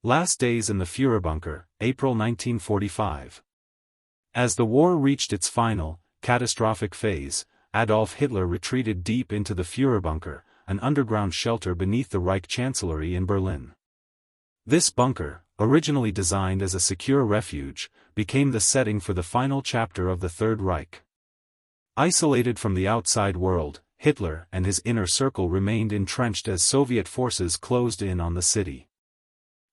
Last days in the Führerbunker, April 1945. As the war reached its final, catastrophic phase, Adolf Hitler retreated deep into the Führerbunker, an underground shelter beneath the Reich Chancellery in Berlin. This bunker, originally designed as a secure refuge, became the setting for the final chapter of the Third Reich. Isolated from the outside world, Hitler and his inner circle remained entrenched as Soviet forces closed in on the city.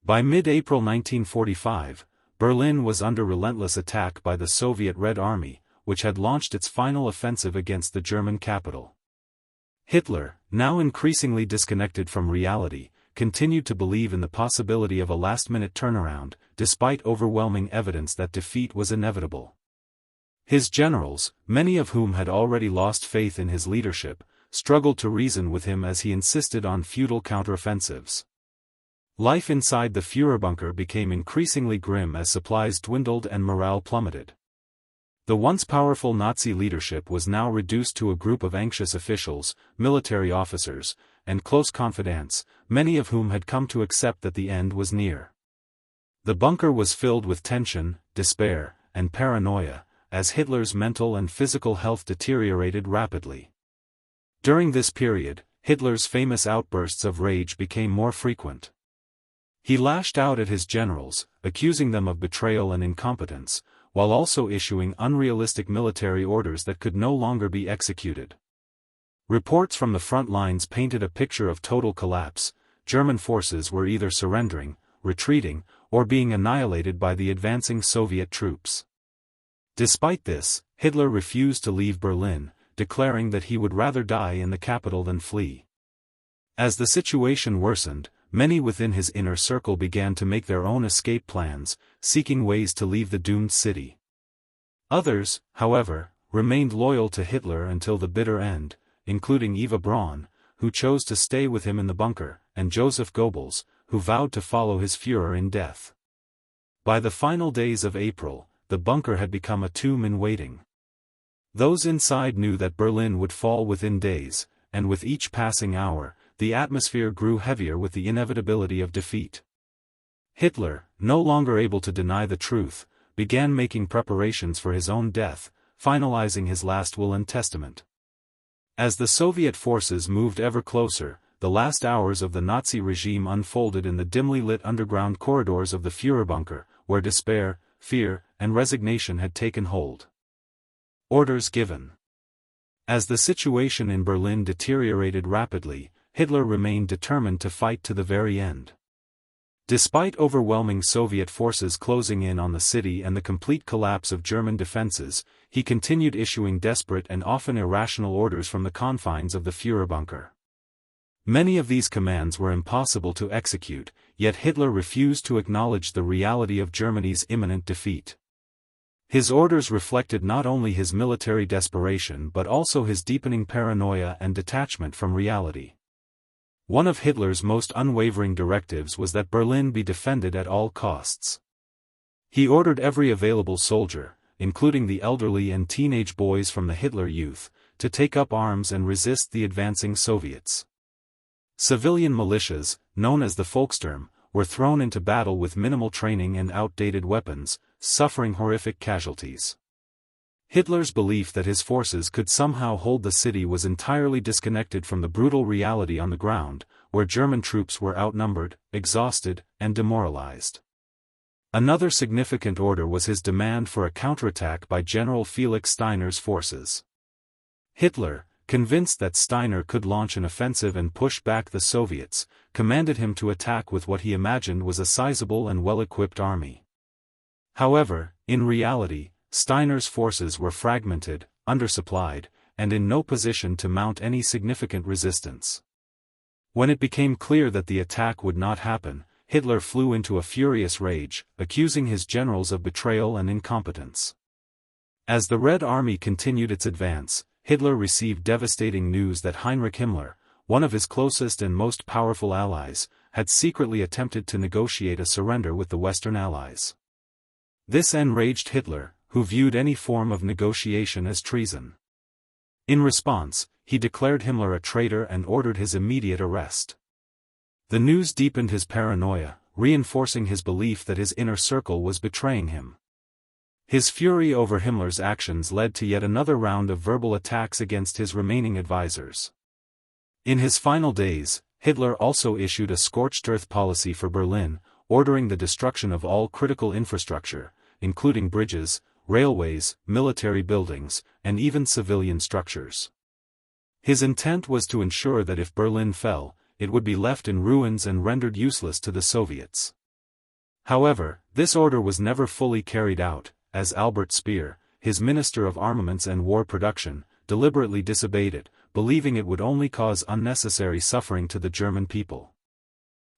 By mid-April 1945, Berlin was under relentless attack by the Soviet Red Army, which had launched its final offensive against the German capital. Hitler, now increasingly disconnected from reality, continued to believe in the possibility of a last-minute turnaround, despite overwhelming evidence that defeat was inevitable. His generals, many of whom had already lost faith in his leadership, struggled to reason with him as he insisted on futile counteroffensives. Life inside the Führerbunker became increasingly grim as supplies dwindled and morale plummeted. The once powerful Nazi leadership was now reduced to a group of anxious officials, military officers, and close confidants, many of whom had come to accept that the end was near. The bunker was filled with tension, despair, and paranoia, as Hitler's mental and physical health deteriorated rapidly. During this period, Hitler's famous outbursts of rage became more frequent. He lashed out at his generals, accusing them of betrayal and incompetence, while also issuing unrealistic military orders that could no longer be executed. Reports from the front lines painted a picture of total collapse. German forces were either surrendering, retreating, or being annihilated by the advancing Soviet troops. Despite this, Hitler refused to leave Berlin, declaring that he would rather die in the capital than flee. As the situation worsened, many within his inner circle began to make their own escape plans, seeking ways to leave the doomed city. Others, however, remained loyal to Hitler until the bitter end, including Eva Braun, who chose to stay with him in the bunker, and Joseph Goebbels, who vowed to follow his Führer in death. By the final days of April, the bunker had become a tomb in waiting. Those inside knew that Berlin would fall within days, and with each passing hour, the atmosphere grew heavier with the inevitability of defeat. Hitler, no longer able to deny the truth, began making preparations for his own death, finalizing his last will and testament. As the Soviet forces moved ever closer, the last hours of the Nazi regime unfolded in the dimly lit underground corridors of the Führerbunker, where despair, fear, and resignation had taken hold. Orders given. As the situation in Berlin deteriorated rapidly, Hitler remained determined to fight to the very end. Despite overwhelming Soviet forces closing in on the city and the complete collapse of German defenses, he continued issuing desperate and often irrational orders from the confines of the Führerbunker. Many of these commands were impossible to execute, yet Hitler refused to acknowledge the reality of Germany's imminent defeat. His orders reflected not only his military desperation but also his deepening paranoia and detachment from reality. One of Hitler's most unwavering directives was that Berlin be defended at all costs. He ordered every available soldier, including the elderly and teenage boys from the Hitler Youth, to take up arms and resist the advancing Soviets. Civilian militias, known as the Volkssturm, were thrown into battle with minimal training and outdated weapons, suffering horrific casualties. Hitler's belief that his forces could somehow hold the city was entirely disconnected from the brutal reality on the ground, where German troops were outnumbered, exhausted, and demoralized. Another significant order was his demand for a counterattack by General Felix Steiner's forces. Hitler, convinced that Steiner could launch an offensive and push back the Soviets, commanded him to attack with what he imagined was a sizable and well-equipped army. However, in reality, Steiner's forces were fragmented, undersupplied, and in no position to mount any significant resistance. When it became clear that the attack would not happen, Hitler flew into a furious rage, accusing his generals of betrayal and incompetence. As the Red Army continued its advance, Hitler received devastating news that Heinrich Himmler, one of his closest and most powerful allies, had secretly attempted to negotiate a surrender with the Western Allies. This enraged Hitler, who viewed any form of negotiation as treason. In response, he declared Himmler a traitor and ordered his immediate arrest. The news deepened his paranoia, reinforcing his belief that his inner circle was betraying him. His fury over Himmler's actions led to yet another round of verbal attacks against his remaining advisors. In his final days, Hitler also issued a scorched earth policy for Berlin, ordering the destruction of all critical infrastructure, including bridges, railways, military buildings, and even civilian structures. His intent was to ensure that if Berlin fell, it would be left in ruins and rendered useless to the Soviets. However, this order was never fully carried out, as Albert Speer, his Minister of Armaments and War Production, deliberately disobeyed it, believing it would only cause unnecessary suffering to the German people.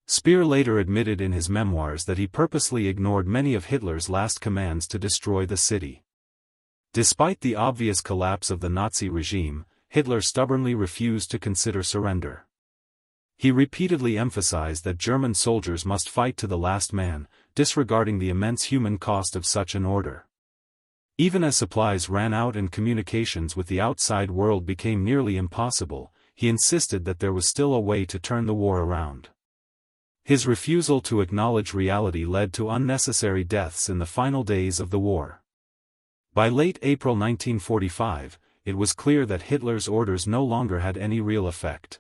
Speer later admitted in his memoirs that he purposely ignored many of Hitler's last commands to destroy the city. Despite the obvious collapse of the Nazi regime, Hitler stubbornly refused to consider surrender. He repeatedly emphasized that German soldiers must fight to the last man, disregarding the immense human cost of such an order. Even as supplies ran out and communications with the outside world became nearly impossible, he insisted that there was still a way to turn the war around. His refusal to acknowledge reality led to unnecessary deaths in the final days of the war. By late April 1945, it was clear that Hitler's orders no longer had any real effect.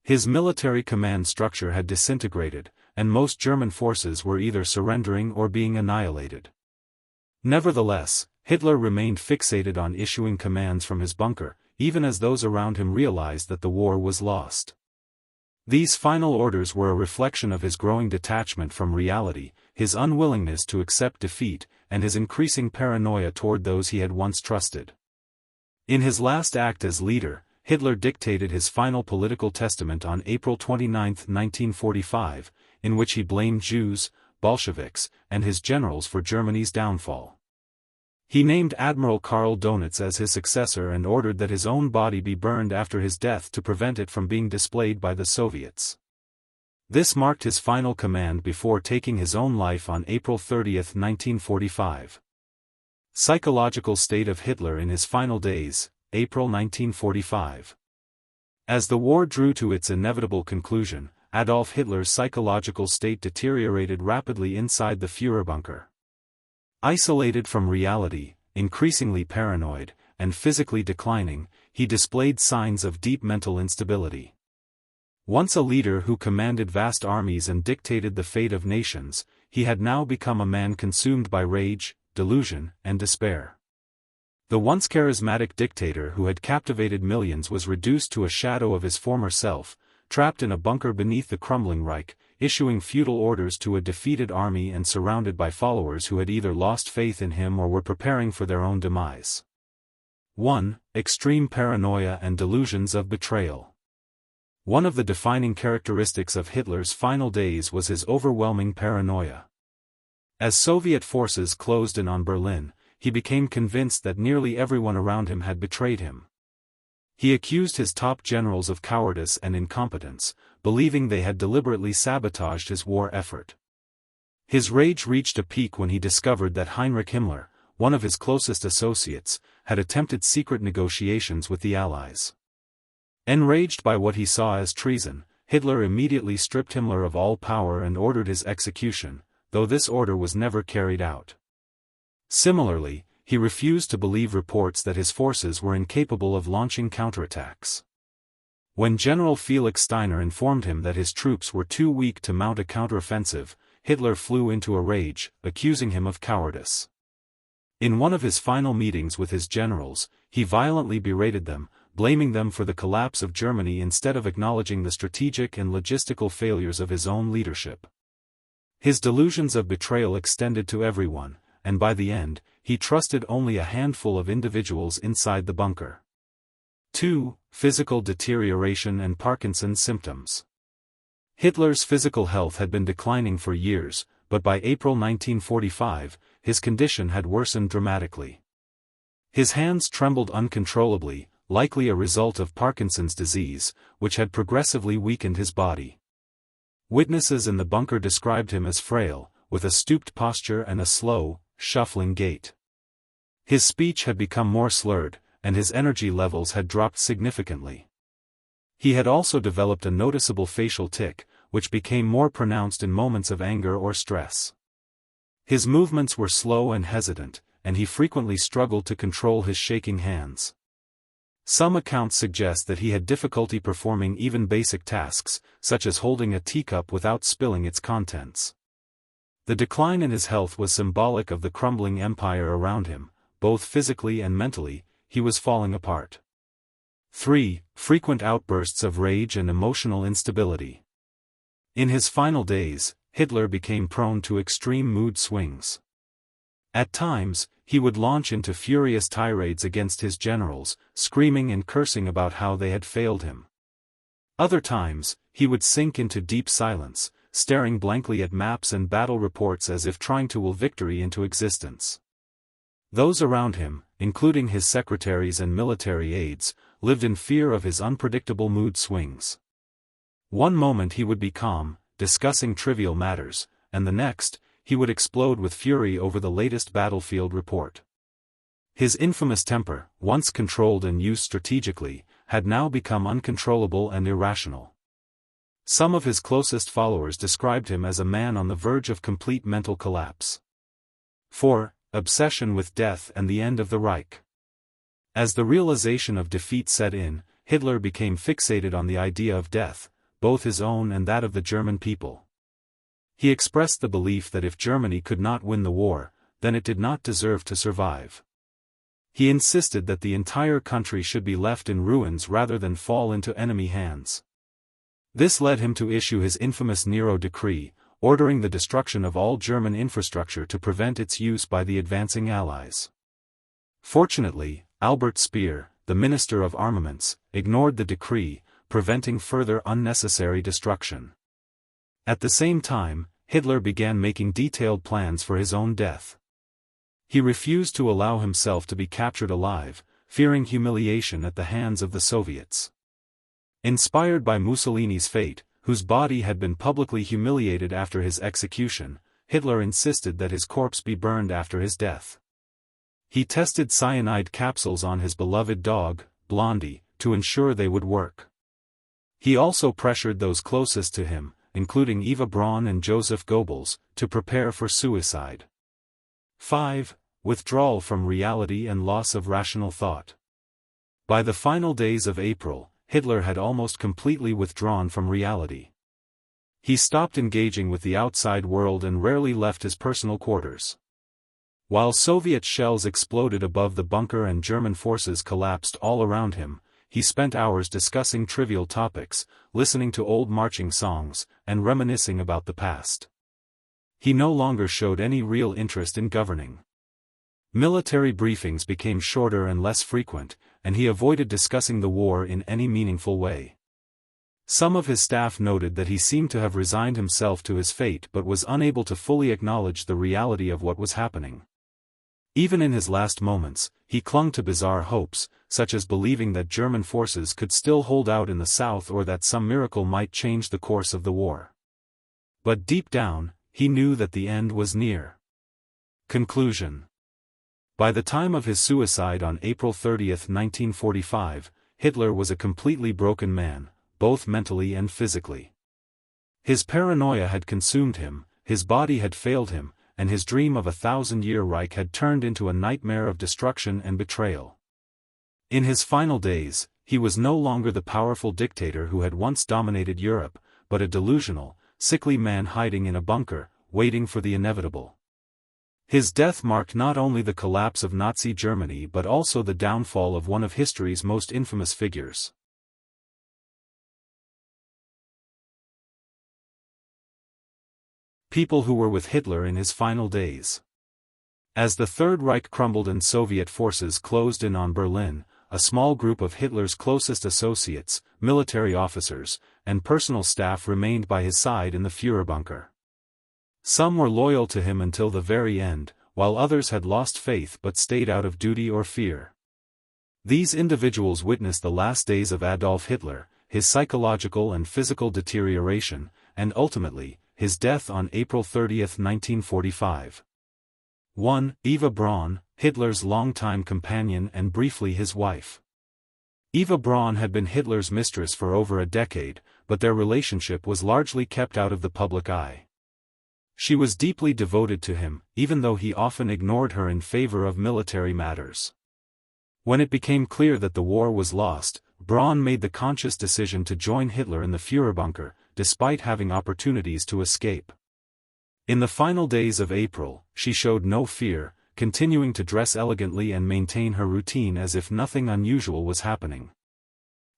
His military command structure had disintegrated, and most German forces were either surrendering or being annihilated. Nevertheless, Hitler remained fixated on issuing commands from his bunker, even as those around him realized that the war was lost. These final orders were a reflection of his growing detachment from reality, his unwillingness to accept defeat, and his increasing paranoia toward those he had once trusted. In his last act as leader, Hitler dictated his final political testament on April 29, 1945, in which he blamed Jews, Bolsheviks, and his generals for Germany's downfall. He named Admiral Karl Donitz as his successor and ordered that his own body be burned after his death to prevent it from being displayed by the Soviets. This marked his final command before taking his own life on April 30, 1945. Psychological state of Hitler in his final days, April 1945. As the war drew to its inevitable conclusion, Adolf Hitler's psychological state deteriorated rapidly inside the Führerbunker. Isolated from reality, increasingly paranoid, and physically declining, he displayed signs of deep mental instability. Once a leader who commanded vast armies and dictated the fate of nations, he had now become a man consumed by rage, delusion, and despair. The once charismatic dictator who had captivated millions was reduced to a shadow of his former self, trapped in a bunker beneath the crumbling Reich, issuing futile orders to a defeated army and surrounded by followers who had either lost faith in him or were preparing for their own demise. 1. Extreme paranoia and delusions of betrayal. One of the defining characteristics of Hitler's final days was his overwhelming paranoia. As Soviet forces closed in on Berlin, he became convinced that nearly everyone around him had betrayed him. He accused his top generals of cowardice and incompetence, believing they had deliberately sabotaged his war effort. His rage reached a peak when he discovered that Heinrich Himmler, one of his closest associates, had attempted secret negotiations with the Allies. Enraged by what he saw as treason, Hitler immediately stripped Himmler of all power and ordered his execution, though this order was never carried out. Similarly, he refused to believe reports that his forces were incapable of launching counterattacks. When General Felix Steiner informed him that his troops were too weak to mount a counteroffensive, Hitler flew into a rage, accusing him of cowardice. In one of his final meetings with his generals, he violently berated them, blaming them for the collapse of Germany instead of acknowledging the strategic and logistical failures of his own leadership. His delusions of betrayal extended to everyone, and by the end, he trusted only a handful of individuals inside the bunker. 2. Physical deterioration and Parkinson's symptoms. Hitler's physical health had been declining for years, but by April 1945, his condition had worsened dramatically. His hands trembled uncontrollably, likely a result of Parkinson's disease, which had progressively weakened his body. Witnesses in the bunker described him as frail, with a stooped posture and a slow, shuffling gait. His speech had become more slurred, and his energy levels had dropped significantly. He had also developed a noticeable facial tic, which became more pronounced in moments of anger or stress. His movements were slow and hesitant, and he frequently struggled to control his shaking hands. Some accounts suggest that he had difficulty performing even basic tasks, such as holding a teacup without spilling its contents. The decline in his health was symbolic of the crumbling empire around him. Both physically and mentally, he was falling apart. 3. Frequent outbursts of rage and emotional instability. In his final days, Hitler became prone to extreme mood swings. At times, he would launch into furious tirades against his generals, screaming and cursing about how they had failed him. Other times, he would sink into deep silence, staring blankly at maps and battle reports as if trying to will victory into existence. Those around him, including his secretaries and military aides, lived in fear of his unpredictable mood swings. One moment he would be calm, discussing trivial matters, and the next, he would explode with fury over the latest battlefield report. His infamous temper, once controlled and used strategically, had now become uncontrollable and irrational. Some of his closest followers described him as a man on the verge of complete mental collapse. 4. Obsession with death and the end of the Reich. As the realization of defeat set in, Hitler became fixated on the idea of death, both his own and that of the German people. He expressed the belief that if Germany could not win the war, then it did not deserve to survive. He insisted that the entire country should be left in ruins rather than fall into enemy hands. This led him to issue his infamous Nero decree, ordering the destruction of all German infrastructure to prevent its use by the advancing Allies. Fortunately, Albert Speer, the Minister of Armaments, ignored the decree, preventing further unnecessary destruction. At the same time, Hitler began making detailed plans for his own death. He refused to allow himself to be captured alive, fearing humiliation at the hands of the Soviets. Inspired by Mussolini's fate, whose body had been publicly humiliated after his execution, Hitler insisted that his corpse be burned after his death. He tested cyanide capsules on his beloved dog, Blondie, to ensure they would work. He also pressured those closest to him, including Eva Braun and Joseph Goebbels, to prepare for suicide. 5. Withdrawal from reality and loss of rational thought. By the final days of April, Hitler had almost completely withdrawn from reality. He stopped engaging with the outside world and rarely left his personal quarters. While Soviet shells exploded above the bunker and German forces collapsed all around him, he spent hours discussing trivial topics, listening to old marching songs, and reminiscing about the past. He no longer showed any real interest in governing. Military briefings became shorter and less frequent, and he avoided discussing the war in any meaningful way. Some of his staff noted that he seemed to have resigned himself to his fate but was unable to fully acknowledge the reality of what was happening. Even in his last moments, he clung to bizarre hopes, such as believing that German forces could still hold out in the south or that some miracle might change the course of the war. But deep down, he knew that the end was near. Conclusion. By the time of his suicide on April 30, 1945, Hitler was a completely broken man, both mentally and physically. His paranoia had consumed him, his body had failed him, and his dream of a 1,000-year Reich had turned into a nightmare of destruction and betrayal. In his final days, he was no longer the powerful dictator who had once dominated Europe, but a delusional, sickly man hiding in a bunker, waiting for the inevitable. His death marked not only the collapse of Nazi Germany but also the downfall of one of history's most infamous figures. People who were with Hitler in his final days. As the Third Reich crumbled and Soviet forces closed in on Berlin, a small group of Hitler's closest associates, military officers, and personal staff remained by his side in the Führerbunker. Some were loyal to him until the very end, while others had lost faith but stayed out of duty or fear. These individuals witnessed the last days of Adolf Hitler, his psychological and physical deterioration, and ultimately, his death on April 30, 1945. 1. Eva Braun, Hitler's longtime companion and briefly his wife. Eva Braun had been Hitler's mistress for over a decade, but their relationship was largely kept out of the public eye. She was deeply devoted to him, even though he often ignored her in favor of military matters. When it became clear that the war was lost, Braun made the conscious decision to join Hitler in the Führerbunker, despite having opportunities to escape. In the final days of April, she showed no fear, continuing to dress elegantly and maintain her routine as if nothing unusual was happening.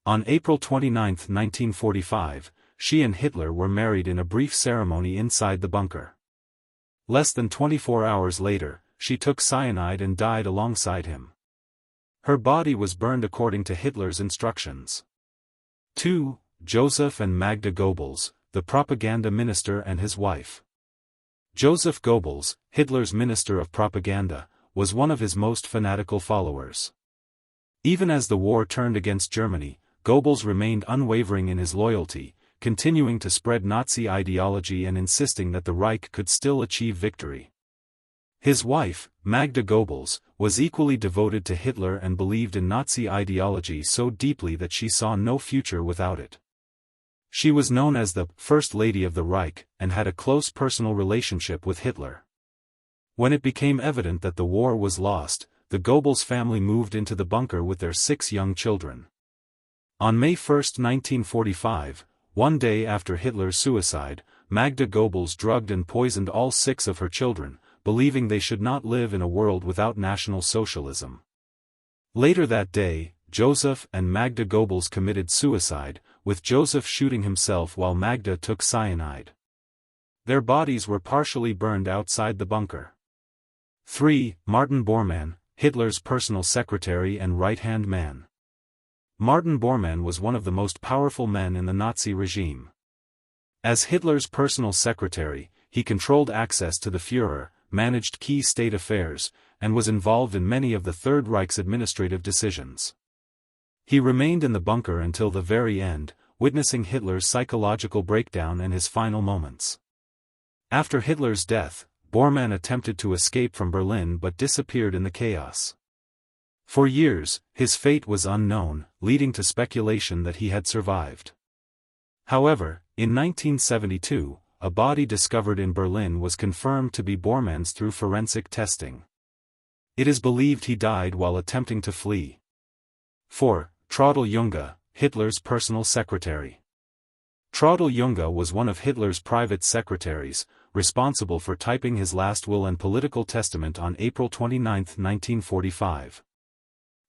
On April 29, 1945, she and Hitler were married in a brief ceremony inside the bunker. Less than 24 hours later, she took cyanide and died alongside him. Her body was burned according to Hitler's instructions. 2. Joseph and Magda Goebbels, the propaganda minister and his wife. Joseph Goebbels, Hitler's minister of propaganda, was one of his most fanatical followers. Even as the war turned against Germany, Goebbels remained unwavering in his loyalty, continuing to spread Nazi ideology and insisting that the Reich could still achieve victory. His wife, Magda Goebbels, was equally devoted to Hitler and believed in Nazi ideology so deeply that she saw no future without it. She was known as the First Lady of the Reich, and had a close personal relationship with Hitler. When it became evident that the war was lost, the Goebbels family moved into the bunker with their 6 young children. On May 1, 1945, one day after Hitler's suicide, Magda Goebbels drugged and poisoned all 6 of her children, believing they should not live in a world without National Socialism. Later that day, Joseph and Magda Goebbels committed suicide, with Joseph shooting himself while Magda took cyanide. Their bodies were partially burned outside the bunker. 3. Martin Bormann, Hitler's personal secretary and right-hand man. Martin Bormann was one of the most powerful men in the Nazi regime. As Hitler's personal secretary, he controlled access to the Führer, managed key state affairs, and was involved in many of the Third Reich's administrative decisions. He remained in the bunker until the very end, witnessing Hitler's psychological breakdown and his final moments. After Hitler's death, Bormann attempted to escape from Berlin but disappeared in the chaos. For years, his fate was unknown, leading to speculation that he had survived. However, in 1972, a body discovered in Berlin was confirmed to be Bormann's through forensic testing. It is believed he died while attempting to flee. 4. Traudl Junge, Hitler's personal secretary. Traudl Junge was one of Hitler's private secretaries, responsible for typing his last will and political testament on April 29, 1945.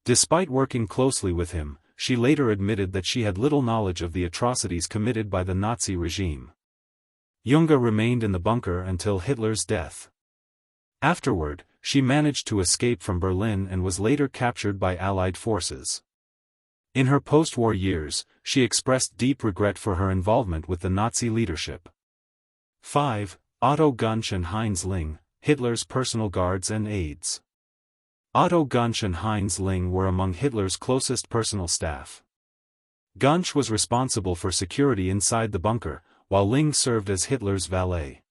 Despite working closely with him, she later admitted that she had little knowledge of the atrocities committed by the Nazi regime. Junge remained in the bunker until Hitler's death. Afterward, she managed to escape from Berlin and was later captured by Allied forces. In her post-war years, she expressed deep regret for her involvement with the Nazi leadership. 5. Otto Gunsch and Heinz Ling, Hitler's personal guards and aides. Otto Gunsch and Heinz Ling were among Hitler's closest personal staff. Gunsch was responsible for security inside the bunker, while Ling served as Hitler's valet.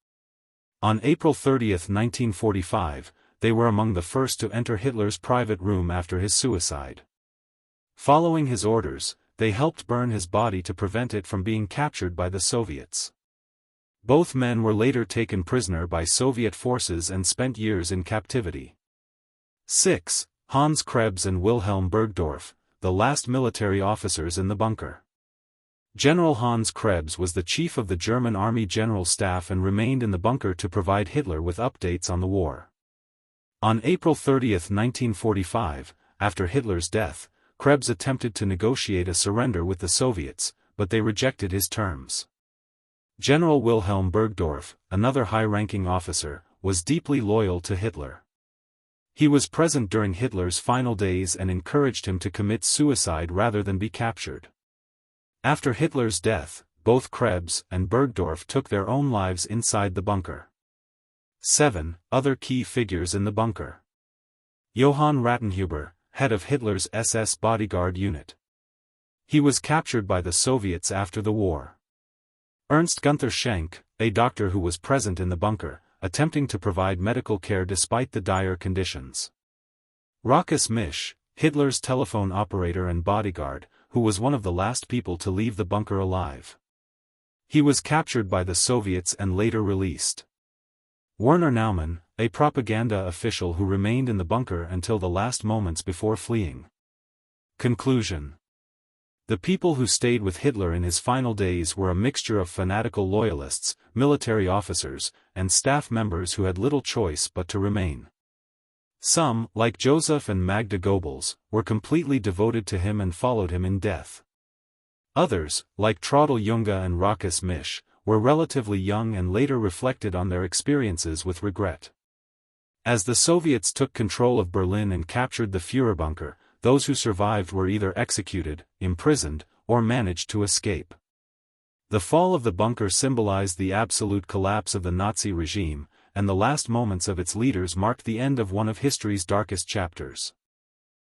On April 30, 1945, they were among the first to enter Hitler's private room after his suicide. Following his orders, they helped burn his body to prevent it from being captured by the Soviets. Both men were later taken prisoner by Soviet forces and spent years in captivity. 6. Hans Krebs and Wilhelm Burgdorf, the last military officers in the bunker. General Hans Krebs was the chief of the German Army General Staff and remained in the bunker to provide Hitler with updates on the war. On April 30, 1945, after Hitler's death, Krebs attempted to negotiate a surrender with the Soviets, but they rejected his terms. General Wilhelm Burgdorf, another high-ranking officer, was deeply loyal to Hitler. He was present during Hitler's final days and encouraged him to commit suicide rather than be captured. After Hitler's death, both Krebs and Burgdorf took their own lives inside the bunker. 7. Other key figures in the bunker. Johann Rattenhuber, head of Hitler's SS bodyguard unit. He was captured by the Soviets after the war. Ernst Gunther Schenk, a doctor who was present in the bunker, attempting to provide medical care despite the dire conditions. Rokas Misch, Hitler's telephone operator and bodyguard, who was one of the last people to leave the bunker alive. He was captured by the Soviets and later released. Werner Naumann, a propaganda official who remained in the bunker until the last moments before fleeing. Conclusion. The people who stayed with Hitler in his final days were a mixture of fanatical loyalists, military officers, and staff members who had little choice but to remain. Some, like Joseph and Magda Goebbels, were completely devoted to him and followed him in death. Others, like Traudl Junge and Rochus Misch, were relatively young and later reflected on their experiences with regret. As the Soviets took control of Berlin and captured the Führerbunker, those who survived were either executed, imprisoned, or managed to escape. The fall of the bunker symbolized the absolute collapse of the Nazi regime, and the last moments of its leaders marked the end of one of history's darkest chapters.